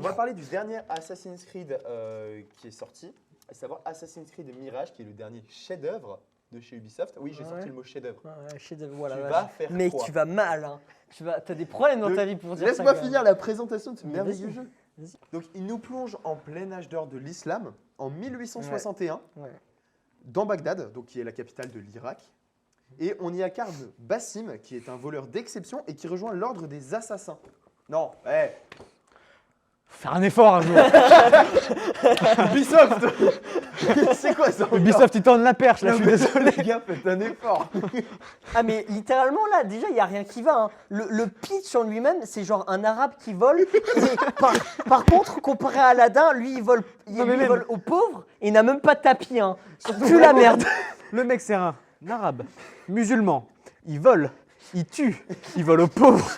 va parler du dernier Assassin's Creed qui est sorti, à savoir Assassin's Creed Mirage, qui est le dernier chef-d'œuvre de chez Ubisoft. Oui, j'ai sorti le mot chef-d'œuvre. Chef-d'œuvre, voilà. Tu vas faire Mec, quoi? tu vas mal. Hein. T'as des problèmes dans ta vie pour dire ça. Laisse-moi finir la présentation de ce Mais merveilleux vas-y. jeu. Donc, il nous plonge en plein âge d'or de l'islam en 1861 dans Bagdad, donc qui est la capitale de l'Irak. Et on y incarne Bassim, qui est un voleur d'exception et qui rejoint l'ordre des assassins. Non, Faire un effort un jour. Ubisoft. C'est quoi ça? Ubisoft, ils tendent la perche, là, je suis désolé. Les gars, faites un effort. Ah mais littéralement là, déjà il n'y a rien qui va. Hein. Le pitch en lui-même, c'est genre un arabe qui vole. Et par contre, comparé à Aladdin, lui il vole, vole aux pauvres et il n'a même pas de tapis. Hein. C'est plus la merde. Le mec, c'est un arabe, musulman. Il vole, il tue, il vole aux pauvres.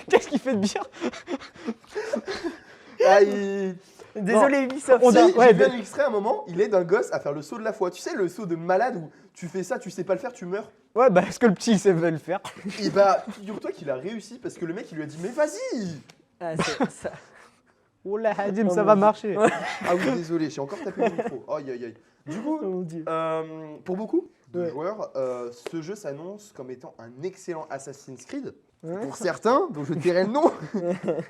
Qu'est-ce qu'il fait de bien? Désolé Ubisoft. On dit, Ouais, j'ai vu un extrait à un moment, il est d'un gosse à faire le saut de la foi. Tu sais, le saut de malade où tu fais ça, tu sais pas le faire, tu meurs. Ouais, bah, est-ce que le petit, il sait le faire? Et bah, figure-toi qu'il a réussi parce que le mec, il lui a dit, mais vas-y. Ah, ça. Oh là, Hadim, Oh ça mon va Dieu. marcher. Ah oui, désolé, j'ai encore tapé le micro. Aïe, aïe, aïe. Du coup, Oh mon Dieu. pour beaucoup de Ouais. joueurs, ce jeu s'annonce comme étant un excellent Assassin's Creed. Pour certains, dont je tairai le nom,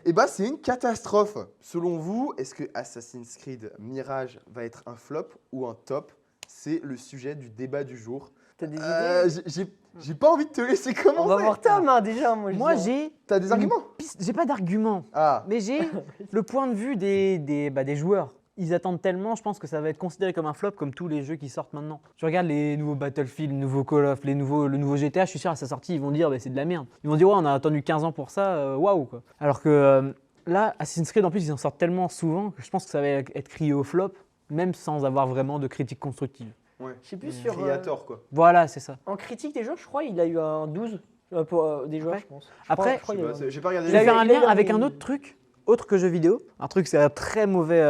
et bah c'est une catastrophe. Selon vous, est-ce que Assassin's Creed Mirage va être un flop ou un top? C'est le sujet du débat du jour. T'as des idées? J'ai pas envie de te laisser commencer. On va voir Tom hein, déjà. Moi, j'ai T'as des arguments? j'ai pas d'argument, Ah, mais j'ai le point de vue des joueurs. Ils attendent tellement, je pense que ça va être considéré comme un flop, comme tous les jeux qui sortent maintenant. Tu regardes les nouveaux Battlefield, les nouveaux Call of, le nouveau GTA, je suis sûr à sa sortie, ils vont dire bah, c'est de la merde. Ils vont dire ouais, on a attendu 15 ans pour ça, waouh quoi. Alors que là, Assassin's Creed en plus, ils en sortent tellement souvent que je pense que ça va être crié au flop, même sans avoir vraiment de critique constructive. ouais. Je sais plus sur. Creator quoi. Voilà, c'est ça. En critique des joueurs, je crois, il a eu un 12 pour des joueurs, Ouais. je pense. Après, je crois Je qu'il y a sais eu pas, j'ai pas regardé. Je vais Il a faire eu- un il a eu lien un- avec un autre truc, autre que jeu vidéo. Un truc, c'est un très mauvais,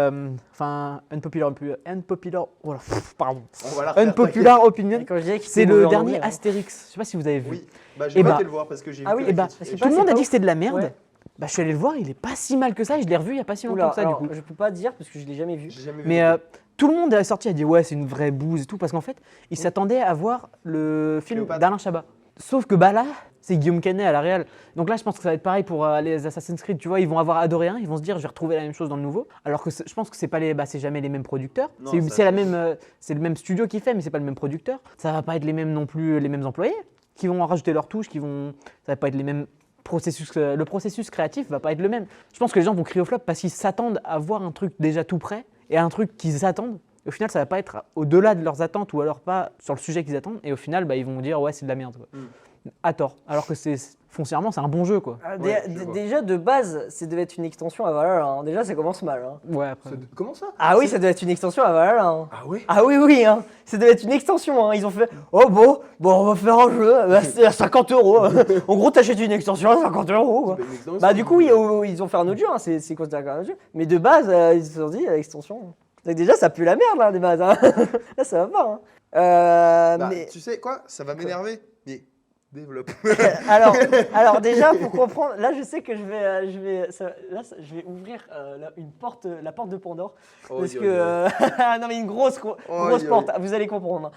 unpopular, oh là, pardon. On va la refaire, Unpopular opinion. un- Quand je disais qu'il C'est était le mauvais en dernier anglais, hein. Astérix. Je sais pas si vous avez vu. Oui, bah j'ai Eh pas bah- été le voir parce que j'ai vu Ah que oui, la eh bah, critique. je sais Tout pas, le monde c'est a pas dit ouf. que c'était de la merde. Ouais. Bah, je suis allé le voir, il est pas si mal que ça. Et je l'ai revu il y a pas si longtemps Oula, que ça alors, du coup. je peux pas dire parce que je l'ai jamais vu. J'ai jamais vu. Mais tout le monde est sorti a dit ouais, c'est une vraie bouse et tout parce qu'en fait, ils s'attendaient à voir le film Cléopâtre. d'Alain Chabat. Sauf que bah là, c'est Guillaume Canet à la réal. Donc là, je pense que ça va être pareil pour les Assassin's Creed. Tu vois, ils vont avoir adoré un, ils vont se dire je vais retrouver la même chose dans le nouveau. Alors que je pense que c'est pas c'est jamais les mêmes producteurs. Non, C'est ça, c'est la même, c'est le même studio qui fait, mais c'est pas le même producteur. Ça va pas être les mêmes non plus, les mêmes employés qui vont rajouter leurs touches, ça va pas être les mêmes processus. Le processus créatif va pas être le même. Je pense que les gens vont crier au flop parce qu'ils s'attendent à voir un truc déjà tout prêt et un truc qu'ils attendent. Au final, ça va pas être au-delà de leurs attentes ou alors pas sur le sujet qu'ils attendent. Et au final, bah, ils vont dire ouais, c'est de la merde. Quoi. À tort. Alors que foncièrement, c'est un bon jeu quoi. Ah, Ouais, je vois. déjà de base, ça devait être une extension à Valhalla. Hein. Déjà, ça commence mal. Hein. Ouais, après. Comment ça? Ah oui, ça devait être une extension à Valhalla. Hein. Ah oui. Ah oui, oui, hein. Ça devait être une extension. Hein. Ils ont fait oh bon, on va faire un jeu, bah, c'est à 50 €. En gros, t'achètes une extension à 50 €. Quoi. Bah, du coup, ils ont fait un autre jeu. Hein. C'est considéré comme un autre jeu. Mais de base, ils se sont dit l'extension. Donc, déjà, ça pue la merde là, de base. Hein. Là, ça va pas. Hein. Bah, Mais tu sais quoi? Ça va m'énerver. Mais développe. alors déjà pour comprendre, là je sais que je vais ouvrir la porte de Pandore parce que non mais une grosse porte. Vous allez comprendre.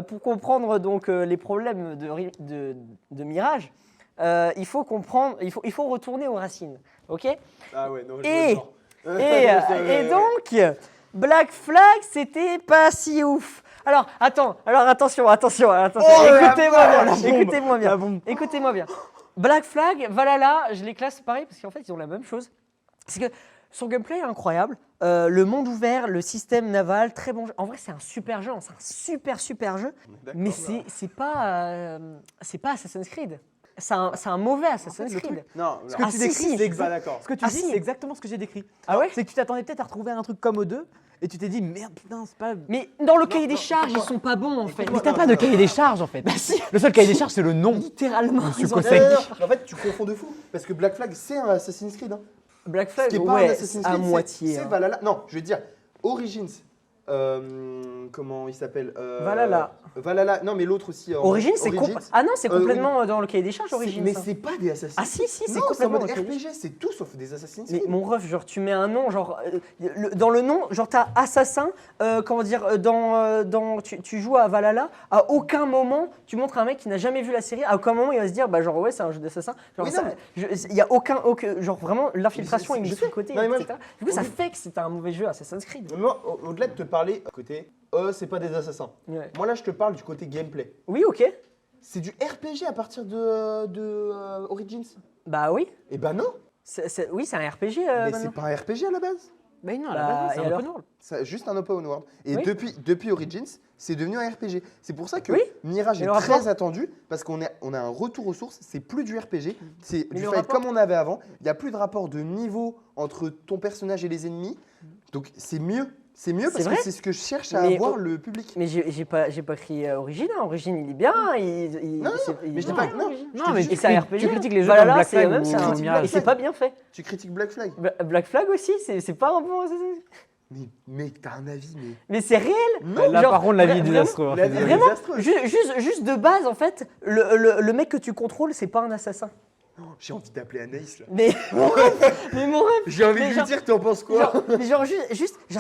Pour comprendre donc les problèmes de Mirage, il faut comprendre, il faut retourner aux racines, ok? Ah ouais, non, je Et- vois Et donc Black Flag c'était pas si ouf. Alors attention, écoutez-moi bien. Écoutez-moi bien. Black Flag, Valhalla, je les classe pareil parce qu'en fait ils ont la même chose. C'est que son gameplay est incroyable, le monde ouvert, le système naval, très bon jeu. En vrai c'est un super jeu, c'est un super jeu, mais c'est pas Assassin's Creed. C'est un mauvais Assassin's Creed. Non, Ce que Ah, tu si, décris, si, c'est je suis pas d'accord. Ce que tu Ah, dis, si. c'est exactement ce que j'ai décrit. Ah ouais? C'est que tu t'attendais peut-être à retrouver un truc comme O2 et tu t'es dit merde, putain, c'est pas. Mais dans le cahier des charges, ils sont pas bons en fait. Mais t'as pas de cahier des charges en fait. Le seul cahier des charges, c'est le nom. Littéralement. Monsieur ils ont- Cossack. Mais en fait, tu confonds de fou. Parce que Black Flag, c'est un Assassin's Creed. Hein. Black Ce Flag, qui est pas un ouais, Assassin's à Creed, moitié. c'est hein. Valhalla. Non, je veux dire, Origins, comment il s'appelle Valhalla. Non, mais l'autre aussi. Origins, c'est Ah non, c'est complètement dans le cahier des charges, C'est- Origins. Mais ça. c'est pas des Assassin's Ah Creed. si, c'est Non, c'est en complètement mode dans le cahier des RPG, c'est tout sauf des Assassin's Mais Creed. mon ref, genre tu mets un nom, genre dans le nom, genre t'as assassin, comment dire, tu joues à Valhalla, à aucun moment tu montres un mec qui n'a jamais vu la série, à aucun moment il va se dire bah genre ouais c'est un jeu d'assassin, genre Oui, ça, non, il y a aucun genre vraiment l'infiltration Mais est mise je sur le sais. côté, Non, mais moi, etc. Du coup ça oui. fait que c'est un mauvais jeu Assassin's Creed. Mais moi, au-delà de te parler côté, c'est pas des assassins. Ouais. Moi là, je te parle du côté gameplay. Oui ok, C'est du RPG à partir de Origins. bah oui, Eh ben non, oui c'est un RPG mais maintenant. c'est pas un RPG à la base. Mais non, à la Bah, base, c'est et un alors open world. C'est juste un open world. Et Oui. depuis Origins, c'est devenu un RPG. C'est pour ça que Oui. Mirage Et est le très rapport attendu parce qu'on a un retour aux sources. C'est plus du RPG, c'est Mais du le fight rapport comme on avait avant. Il n'y a plus de rapport de niveau entre ton personnage et les ennemis. Donc c'est mieux. C'est mieux C'est parce vrai que c'est ce que cherche à Mais avoir le public. Mais j'ai pas crié Origin, hein. Origin il est bien, Non, mais je dis pas que non. Origin. Je Non, te mais dis- Et c'est un RPG. tu critiques les jeux Valhalla, comme Black c'est la Flag même, ou c'est un- Mirage. et c'est pas bien fait. Tu critiques Black Flag. Black Flag aussi, c'est pas un bon Assassin's Creed. Mais mec, t'as un avis, mais. Mais c'est réel. Non, Là, genre, par contre, la vie est vraiment, désastreuse. la vie est Vraiment, désastreuse. juste de base, en fait, le mec que tu contrôles, c'est pas un assassin. J'ai envie d'appeler Anaïs là. Mais mon rêve, J'ai envie Mais de lui genre- dire, t'en penses quoi? genre,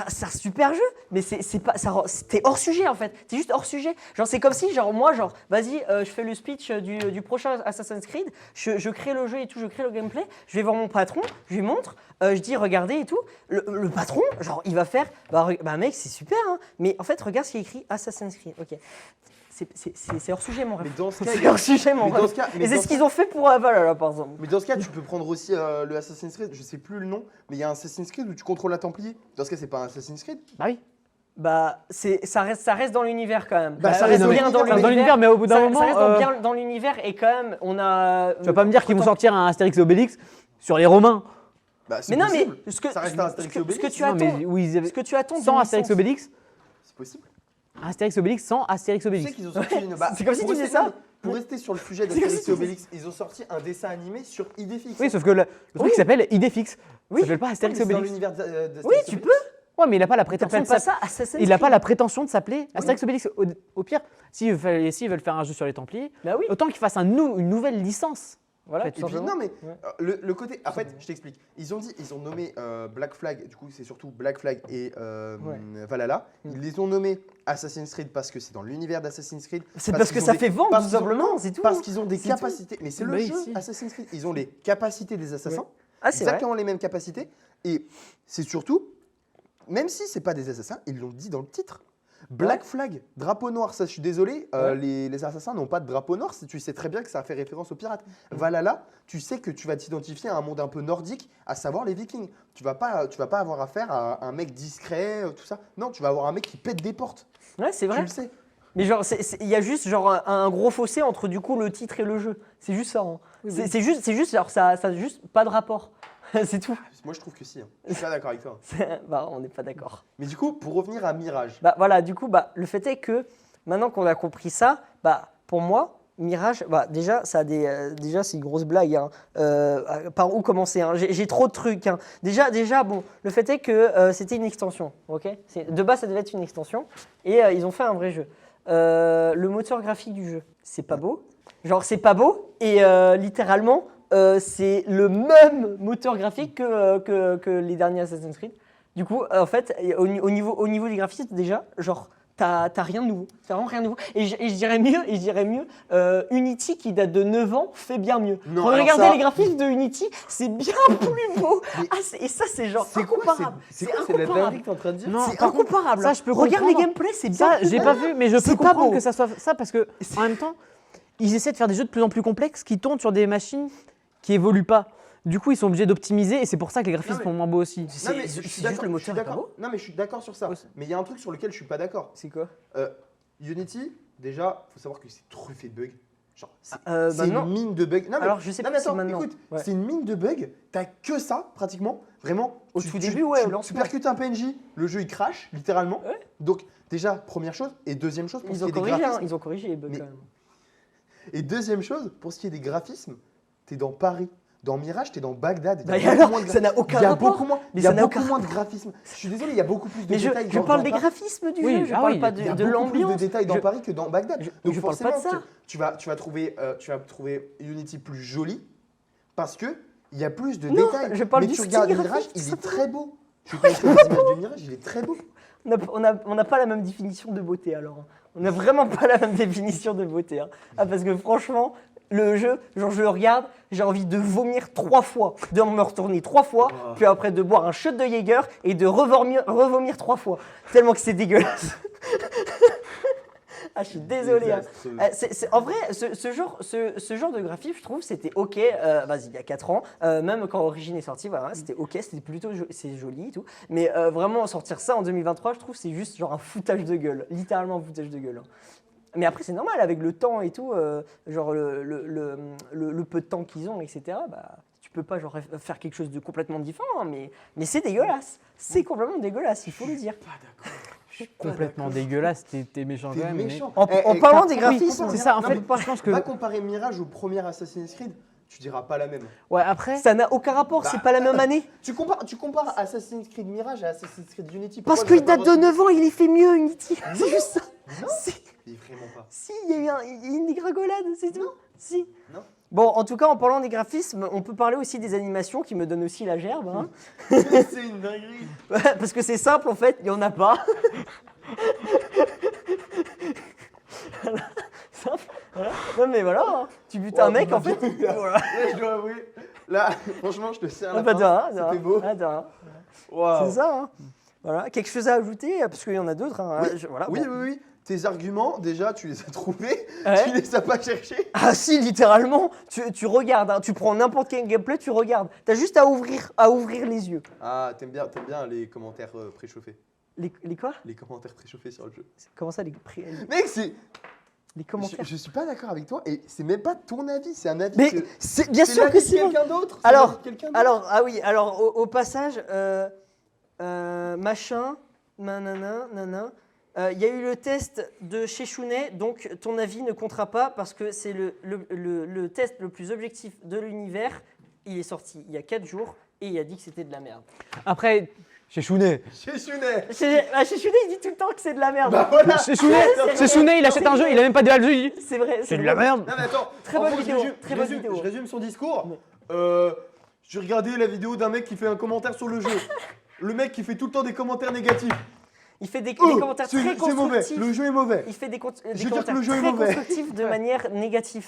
c'est un super jeu, mais c'est pas, t'es hors sujet en fait, t'es juste hors sujet. Genre, c'est comme si, genre, moi, genre, vas-y, je fais le speech du prochain Assassin's Creed, je crée le jeu et tout, je crée le gameplay, je vais voir mon patron, je lui montre, je dis, regardez et tout. Le patron, genre, il va faire, bah mec, c'est super, hein, mais en fait, regarde ce qui est écrit Assassin's Creed, ok. C'est hors sujet, mon rêve. Mais dans ce cas, C'est hors sujet, mon mais dans rêve. ce cas, Et c'est ce qu'ils ont fait pour Valhalla, par exemple. Mais dans ce cas, tu peux prendre aussi le Assassin's Creed, je sais plus le nom, mais il y a un Assassin's Creed où tu contrôles un Templier. Dans ce cas, c'est pas un Assassin's Creed. Bah oui. Bah, ça reste dans l'univers quand même. Bah, ça ça reste reste dans bien dans l'univers. Dans l'univers, mais au bout d'un Ça moment. reste bien dans l'univers et quand même, on a. Tu vas pas me dire qu'ils vont sortir un Astérix et Obélix sur les Romains. Bah, c'est Mais non, possible. mais ce que, Ça reste un Astérix et ce que Obélix. tu Non, attends, mais oui, ils avaient- ce que tu attends sans d'une Astérix et licence. Obélix. C'est possible. Astérix et Obélix sans Astérix et Tu sais Obélix. qu'ils ont sorti une. C'est comme si pour tu disais rester- ça. non, mais Pour rester sur le sujet C'est comme d'Astérix si et tu disais- Obélix, ils ont sorti un dessin animé sur Idéfix. Oui, sauf que le truc s'appelle Idéfix. Oui. Ça s'appelle pas Astérix et c'est dans Obélix. l'univers d'Astérix Oui, et tu Obélix. peux. Ouais, mais il a pas la prétention T'appelles de pas s'appeler. ça Assassin's Il a pas Creed. la prétention de s'appeler Astérix et Obélix. Au pire, s'ils veulent faire un jeu sur les Templiers, Bah oui. autant qu'ils fassent une nouvelle licence. Voilà, Et tout Et puis, simplement. non, mais Ouais. le côté. En fait, je t'explique. Ils ont nommé Black Flag, du coup, c'est surtout Black Flag et Valhalla. Ils les ont nommés Assassin's Creed parce que c'est dans l'univers d'Assassin's Creed. C'est parce que qu'ils ont ça des- fait vendre, parce tout qu'ils ont- simplement, c'est tout. Parce qu'ils ont des C'est capacités. Mais c'est le Bah, jeu ici. Assassin's Creed. Ils ont les capacités des assassins. Ah, c'est vrai. Exactement les mêmes capacités. Et c'est surtout, même si c'est pas des assassins, ils l'ont dit dans le titre. Black Flag, drapeau noir, ça je suis désolé, Ouais. les assassins n'ont pas de drapeau noir, tu sais très bien que ça fait référence aux pirates. Valhalla, tu sais que tu vas t'identifier à un monde un peu nordique, à savoir les vikings. Tu vas pas avoir affaire à un mec discret, tout ça. Non, tu vas avoir un mec qui pète des portes, Ouais, c'est tu vrai. le sais. Mais genre, il y a juste genre un gros fossé entre du coup le titre et le jeu. C'est juste ça. Hein. C'est juste genre ça a juste pas de rapport. C'est tout. Moi je trouve que si, hein. Je suis pas d'accord avec toi. Bah, on n'est pas d'accord. Mais du coup, pour revenir à Mirage, Bah voilà, du coup, bah le fait est que maintenant qu'on a compris ça, bah pour moi, Mirage, bah déjà, ça a déjà c'est une grosse blague. Hein. Par où commencer hein. J'ai trop de trucs. Hein. Déjà, bon, le fait est que c'était une extension, ok. De base, ça devait être une extension, et ils ont fait un vrai jeu. Le moteur graphique du jeu, c'est pas beau. Genre, c'est pas beau, et littéralement, c'est le même moteur graphique que les derniers Assassin's Creed. Du coup, en fait, au niveau du graphisme, déjà, genre, t'as rien de nouveau. T'as vraiment rien de nouveau. Et je dirais mieux, Unity, qui date de 9 ans, fait bien mieux. Non, Quand alors regardez ça- les graphismes de Unity, c'est bien plus beau. Mais- Ah, et ça, c'est genre c'est quoi incomparable. C'est quoi, c'est la incomparable. dinguerie que t'es en train de dire? Non, C'est par contre, incomparable. ça, je peux Regarde les comprendre. gameplays, c'est bien. Ça, plus j'ai beau. pas vu, mais je C'est peux pas comprendre beau. que ça soit ça parce que en même temps, ils essaient de faire des jeux de plus en plus complexes qui tournent sur des machines qui évoluent pas. Du coup, ils sont obligés d'optimiser et c'est pour ça que les graphismes Non, mais- sont moins beaux aussi. Non, mais C'est je suis juste d'accord, le je suis moteur est pas d'accord. beau. Non, mais je suis d'accord sur ça. Ouais. Mais il y a un truc sur lequel je suis pas d'accord. C'est quoi Unity, déjà, faut savoir que c'est truffé de bugs. Genre, c'est bah non. une mine de bugs. Non, mais, Alors, je sais non, pas mais si attends, maintenant. écoute, Ouais. c'est une mine de bugs. T'as que ça, pratiquement. Vraiment. Au tout début, ouais, au Tu lancement. percutes un PNJ, le jeu il crash, littéralement. Ouais. Donc, déjà, première chose. Et deuxième chose, pour ce Ils qui ont est des corrigé, hein, graphismes. ils ont corrigé les bugs Mais- quand même. Et deuxième chose, pour ce qui est des graphismes, t'es dans Paris. Dans Mirage, t'es dans Bagdad. Bah, alors, ça n'a aucun Il y a rapport. beaucoup moins, Mais il y a ça n'a beaucoup aucun moins de graphisme. Je suis désolé, il y a beaucoup plus de Mais détails. je dans parle des Paris. graphismes du Oui, jeu, je ah parle oui, pas Il y a de beaucoup plus de l'ambiance. détails dans Paris que dans Bagdad. Donc je parle pas de forcément, ça. tu vas trouver Unity plus joli parce que il y a plus de Non, détails. je parle mais du tu style regardes graphique, Mirage, il est simplement. très beau. Je connais les images de Mirage, il est très beau. On n'a pas la même définition de beauté alors. On n'a vraiment pas la même définition de beauté. Hein. Ah, parce que franchement, le jeu, genre je le regarde, j'ai envie de vomir 3 fois, de me retourner 3 fois, puis après de boire un shot de Jäger et de revomir 3 fois. Tellement que c'est dégueulasse. Ah, je suis désolé. Hein. En vrai, ce genre de graphisme, je trouve, c'était ok. Vas-y, il y a 4 ans, même quand Origin est sorti, voilà, c'était ok, c'était plutôt c'est joli et tout. Mais vraiment, sortir ça en 2023, je trouve, c'est juste genre un foutage de gueule. Littéralement un foutage de gueule. Hein. Mais après, c'est normal, avec le temps et tout, genre le peu de temps qu'ils ont, etc. Bah, tu peux pas genre, faire quelque chose de complètement différent, hein, mais c'est dégueulasse. C'est complètement dégueulasse, il faut le dire. Pas d'accord. Complètement dégueulasse, t'es méchant quand T'es même. méchant. En parlant des graphismes, c'est ça, en Non, fait, mais je pense que. Va comparer Mirage au premier Assassin's Creed, tu diras pas la même. Ouais, après. ça n'a aucun rapport, c'est pas la même année. Tu compares Assassin's Creed Mirage à Assassin's Creed Unity. Parce Pourquoi qu'il je vais date pas de 9 ans, il est fait mieux, Unity. C'est juste ça. Non. Si, Mais vraiment pas. si, il y a eu une dégringolade, c'est tout. Si. Non. Bon, en tout cas, en parlant des graphismes, on peut parler aussi des animations qui me donnent aussi la gerbe. Hein. C'est une dinguerie. Parce que c'est simple, en fait, il n'y en a pas. Voilà, simple. Voilà. Non, mais voilà, hein. Tu butes un mec, en fait. Voilà. Là, je dois avouer. Là, franchement, je te serre la Ah, bah, de rien, pince. de rien. C'était beau. Ah, de rien. Waouh. C'est ça. Hein. Voilà. Quelque chose à ajouter, parce qu'il y en a d'autres. Hein. Oui. Voilà, Oui, bon. oui, oui. Tes arguments, déjà, tu les as trouvés. Ouais. Tu les as pas cherchés. Ah si, littéralement, tu regardes, hein. Tu prends n'importe quel gameplay, tu regardes. T'as juste à ouvrir les yeux. Ah, t'aimes bien les commentaires préchauffés. Les quoi? Les commentaires préchauffés sur le jeu. Comment ça, les Mec, c'est. commentaires? Je suis pas d'accord avec toi et c'est même pas ton avis, c'est un avis Mais que. c'est bien c'est sûr que l'avis de c'est. quelqu'un d'autre. c'est Alors, l'avis de quelqu'un d'autre. Alors, ah oui, alors au passage, machin, nanana, nana. Il y a eu le test de chez Chounet, donc ton avis ne comptera pas parce que c'est le test le plus objectif de l'univers. Il est sorti il y a 4 jours et il a dit que c'était de la merde. Après, chez Chounet. Chez Chounet. Chez Chounet, il dit tout le temps que c'est de la merde. Bah voilà. Chez Chounet, il achète un jeu, il a même pas de jeu, il dit. C'est vrai. C'est de la merde. Non mais attends. Très en bonne gros, vidéo, Je très bonne vidéo. résume son discours. Mais- J'ai regardé la vidéo d'un mec qui fait un commentaire sur le jeu. Le mec qui fait tout le temps des commentaires négatifs. Il fait des commentaires très C'est mauvais. constructifs. Le jeu est mauvais. Il fait des Je veux dire que commentaires le jeu est très mauvais. constructifs de manière négative.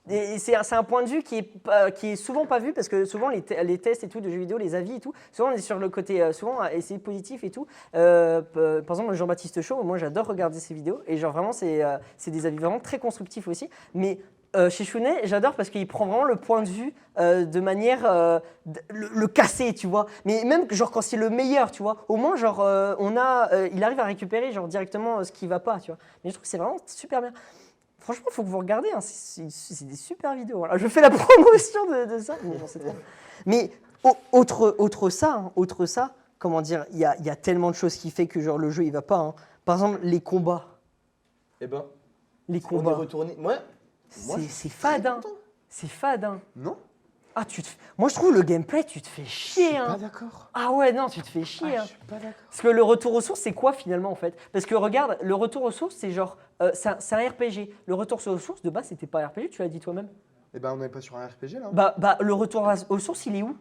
Et c'est un point de vue qui est souvent pas vu parce que souvent les tests et tout de jeux vidéo, les avis et tout, souvent on est sur le côté souvent à essayer positif et tout. Par exemple Jean-Baptiste Chaud, moi j'adore regarder ses vidéos et genre vraiment c'est des avis vraiment très constructifs aussi. Mais chez Chounet, j'adore parce qu'il prend vraiment le point de vue de manière le casser, tu vois. Mais même genre quand c'est le meilleur, tu vois. Au moins genre il arrive à récupérer genre directement ce qui va pas, tu vois. Mais je trouve que c'est vraiment super bien. Franchement, il faut que vous regardiez, hein. C'est des super vidéos. Voilà. Je fais la promotion de ça, mais bon, c'est trop bien. Mais autre ça, comment dire, il y a tellement de choses qui fait que genre le jeu il va pas. Hein. Par exemple, les combats. Eh ben, Les on est combats. retourné. Ouais. Moi, je C'est suis très fade, hein. content. C'est fade, hein. Non. Ah, moi je trouve le gameplay, tu te fais Je chier, suis hein. pas d'accord. Ah ouais, non, tu te fais chier, Ah, hein. je suis pas d'accord. Parce que le retour aux sources, c'est quoi finalement en fait? Parce que regarde, le retour aux sources, c'est genre, c'est un RPG. Le retour aux sources, de base, c'était pas un RPG, tu l'as dit toi-même. Eh ben, on n'est pas sur un RPG là. Bah, le retour aux sources, il est où?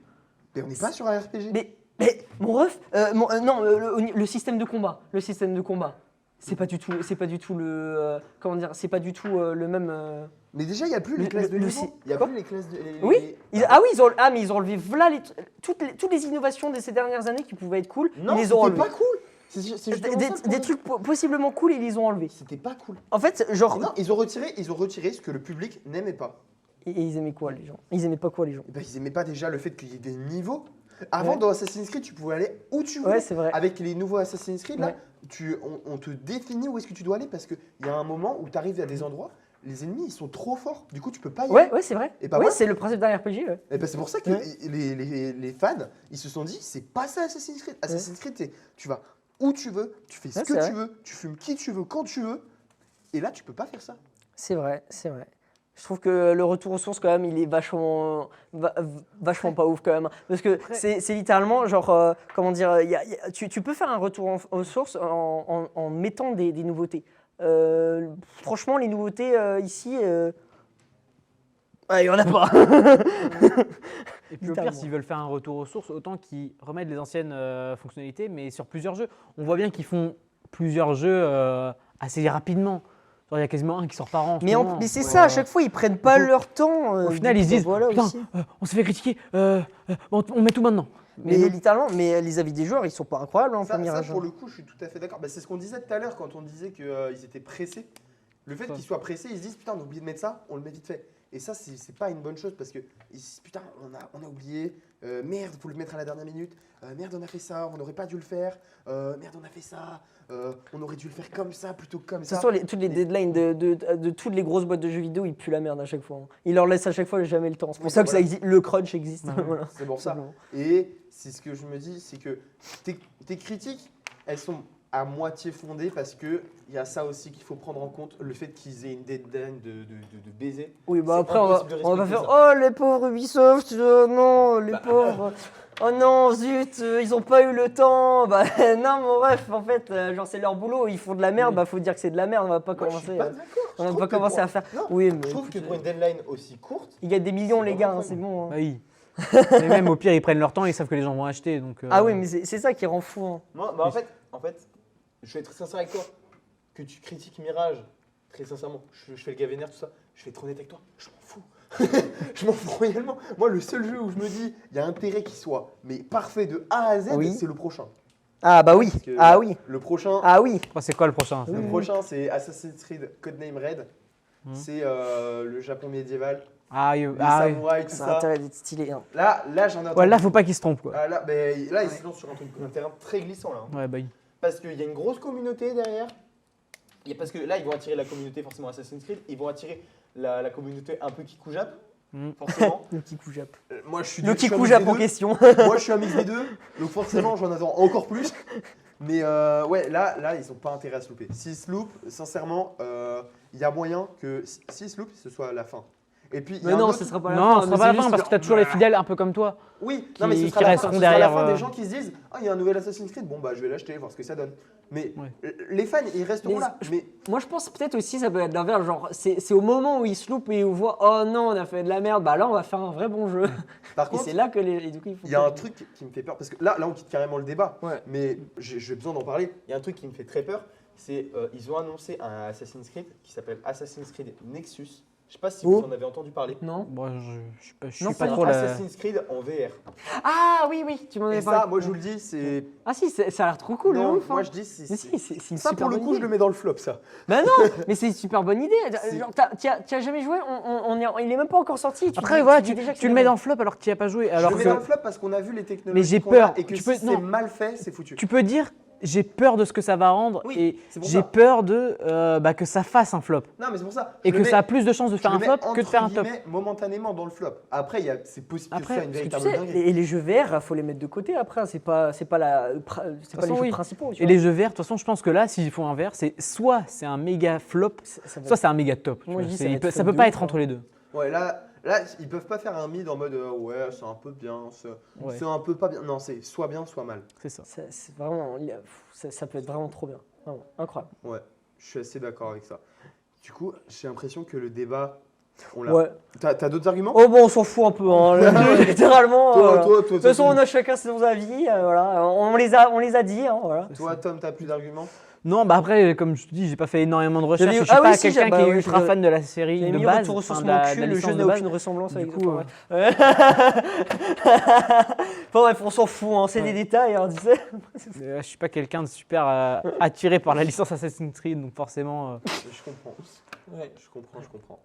Mais on n'est pas sur un RPG. Mais mon ref, non, le système de combat. Le système de combat. C'est pas du tout le. Comment dire? C'est pas du tout le même. Mais déjà, il n'y a plus les classes de niveau. Il n'y a quoi plus les classes de. Oui. Mais ils ont enlevé voilà toutes les innovations de ces dernières années qui pouvaient être cool. Non, ils les ont c'était enlevées. pas cool. C'est justement ça, le Des problème. trucs possiblement cool, ils les ont enlevés. C'était pas cool. En fait, genre. Non, ils ont retiré ce que le public n'aimait pas. Et ils aimaient quoi les gens? Ils aimaient pas quoi les gens? Eh ben, ils aimaient pas déjà le fait qu'il y ait des niveaux. Avant, Ouais. dans Assassin's Creed, tu pouvais aller où tu voulais. Ouais, c'est vrai. Avec les nouveaux Assassin's Creed, là, Ouais. on te définit où est-ce que tu dois aller parce qu'il y a un moment où tu arrives à des endroits, les ennemis ils sont trop forts. Du coup, tu peux pas y aller. Ouais, c'est vrai. Et bah oui, voilà. c'est le principe d'un RPG. Ouais. Et ben, c'est pour ça que Ouais. les fans, ils se sont dit, c'est pas ça Assassin's Creed. Assassin's Creed, tu vas où tu veux, tu fais ce Ouais, que tu veux, tu fumes qui tu veux, quand tu veux. Et là, tu peux pas faire ça. C'est vrai, c'est vrai. Je trouve que le retour aux sources, quand même, il est vachement pas ouf, quand même. Parce que c'est littéralement, genre, comment dire, tu peux faire un retour aux sources en mettant des nouveautés. Franchement, les nouveautés ici, il n'y en a pas. Et puis au pire, s'ils veulent faire un retour aux sources, autant qu'ils remettent les anciennes fonctionnalités, mais sur plusieurs jeux. On voit bien qu'ils font plusieurs jeux assez rapidement. Genre, il y a quasiment un qui sort par an. Mais c'est ça, à chaque fois, ils prennent pas leur temps. Au final, ils se disent, voilà, putain, on s'est fait critiquer, on met tout maintenant. Mais littéralement, les avis des joueurs, ils sont pas incroyables en premier Ça, âge. pour le coup, je suis tout à fait d'accord. Bah, c'est ce qu'on disait tout à l'heure quand on disait qu'ils étaient pressés. Le fait qu'ils soient pressés, ils se disent, putain, on a oublié de mettre ça, on le met vite fait. Et ça, c'est pas une bonne chose parce que, ils se disent, putain, on a oublié, merde, faut le mettre à la dernière minute, merde, on a fait ça, on n'aurait pas dû le faire, merde, on a fait ça, on aurait dû le faire comme ça plutôt que comme ça. De toute façon, toutes les deadlines de toutes les grosses boîtes de jeux vidéo, ils puent la merde à chaque fois. Ils leur laissent à chaque fois jamais le temps. C'est pour ça que ça existe, le crunch existe. Voilà. C'est pour ça. Et c'est ce que je me dis, c'est que tes critiques, elles sont à moitié fondées parce qu'il y a ça aussi qu'il faut prendre en compte, le fait qu'ils aient une deadline de baiser. Oui, bah C'est après, impossible de on va respecter faire ça. oh les pauvres Ubisoft, non, les pauvres. Oh non, zut, ils ont pas eu le temps. Bah non, mais bref, en fait, genre c'est leur boulot, ils font de la merde, bah faut dire que c'est de la merde, on va pas Moi, je suis commencer. pas d'accord. On va pas commencer à faire. Non, Oui, mais je trouve que pour une deadline aussi courte, ils gagnent des millions, c'est les gars, vraiment c'est bon. Bah oui. Et même au pire, ils prennent leur temps, ils savent que les gens vont acheter. Donc, Ah oui, mais c'est ça qui rend fou. Hein. moi, bah, en fait, je vais être très sincère avec toi. Que tu critiques Mirage, très sincèrement, je fais le gars vénère, tout ça, je vais être honnête avec toi, je m'en fous. Je m'en fous réellement. Moi, le seul jeu où je me dis, il y a intérêt qu'il soit mais parfait de A à Z, Oui. c'est le prochain. Ah bah oui, Parce que ah oui, Le prochain, ah oui. c'est quoi le prochain le prochain, c'est Assassin's Creed Codename Red. C'est le Japon médiéval, Ah, les oui. samouraïs, tout Ça a ça. intérêt d'être stylé. Hein. Là, j'en ai Ouais, entendu. là, faut pas qu'ils se trompent, quoi. Ah, là, il se lance sur un terrain très glissant là. Ouais, bah oui. Parce qu'il y a une grosse communauté derrière. Parce que là, ils vont attirer la communauté forcément Assassin's Creed. Ils vont attirer la communauté un peu Kikujap, forcément. Le Kikujap. Moi, je suis Le je suis un Kikujap mix des en deux. question. Moi, je suis un mix des deux. Donc forcément, j'en attends encore plus. Mais ouais, là, ils n'ont pas intérêt à se louper. S'ils se loupent, sincèrement, il y a moyen que s'ils se loupent, ce soit la fin. Et puis, il y Mais a un non, autre- ce sera pas la Non, fin. ce mais sera pas c'est la fin juste parce que t'as toujours les fidèles un peu comme toi. Oui, qui- non, mais ce qui sera la fin, resteront ce sera la derrière, fin des gens qui se disent ah, il y a un nouvel Assassin's Creed, bon bah je vais l'acheter, voir ce que ça donne. Mais Ouais. les fans, ils resteront Mais là. Mais Moi, je pense peut-être aussi ça peut être l'inverse. Genre, c'est au moment où ils se loupent et où ils voient oh non, on a fait de la merde. Bah là, on va faire un vrai bon jeu. par Et contre, c'est là que et du coup, il faut. il y a un truc qui me fait peur, parce que là on quitte carrément le débat, Ouais. mais j'ai besoin d'en parler. Il y a un truc qui me fait très peur, c'est ils ont annoncé un Assassin's Creed qui s'appelle Assassin's Creed Nexus. Je sais pas si vous en avez entendu parler. Non. Bon, je suis Non, pas pas trop là. Assassin's Creed en VR. Ah oui, oui, tu m'en avais Et parlé. ça, moi je vous le dis, c'est. Ah si, ça a l'air trop cool. Non, ouf, hein. moi je dis, Mais si, c'est une ça super pour le bonne coup, idée. je le mets dans le flop, ça. Bah non, mais c'est une super bonne idée. C'est- Genre, t'y as jamais joué, il est même pas encore sorti. Après, voilà, dis tu déjà que le c'est mets bien. dans le flop alors que tu n'y as pas joué. Je Alors le mets que dans le flop parce qu'on a vu les technologies. Mais j'ai qu'on a peur. Et que Tu si peux- c'est non. mal fait, c'est foutu. tu peux dire j'ai peur de ce que ça va rendre Oui, et c'est pour j'ai ça. peur de que ça fasse un flop Non, mais c'est pour ça. et Je que le ça mets- a plus de chances de je faire le un mets flop que de faire un entre top. guillemets momentanément dans le flop. Après, c'est possible que ce Après, soit une Parce que tu véritable sais, dinguerie. les jeux VR, faut les mettre de côté après. C'est pas les façon, jeux oui. principaux. tu Et vois. les jeux verts, de toute façon, je pense que là, s'ils font un vert, c'est soit c'est un méga flop, Ça va soit c'est un méga top. tu Moi, vois. je dis, C'est- ça va il être peut- flop ça peut de pas ouf, être hein. entre les deux. Ouais, là, ils peuvent pas faire un mid en mode ouais, c'est un peu bien, Ouais. c'est un peu pas bien. Non, c'est soit bien, soit mal. C'est ça. C'est vraiment, ça peut être vraiment trop bien. Vraiment, incroyable. Ouais, je suis assez d'accord avec ça. Du coup, j'ai l'impression que le débat, on l'a. Ouais. T'as d'autres arguments? Oh bon, on s'en fout un peu, hein, littéralement. Toi, De toute façon, on a chacun ses avis. Voilà, on les a dit. Hein, voilà. Toi, Tom, t'as plus d'arguments? Non, bah après, comme je te dis, j'ai pas fait énormément de recherches. J'avais- Je suis ah pas oui, si, quelqu'un bah qui est ouais, ultra j'ai- fan de la série J'ai de mis base. retour sur enfin, mon de la cul, le licence jeu de n'a base. aucune ressemblance Du avec coup, ouais. Bon, bref, on s'en fout, hein, c'est des détails, hein, tu sais. Je suis pas quelqu'un de super attiré par la licence Assassin's Creed, donc forcément. Je comprends. Ouais. Je comprends.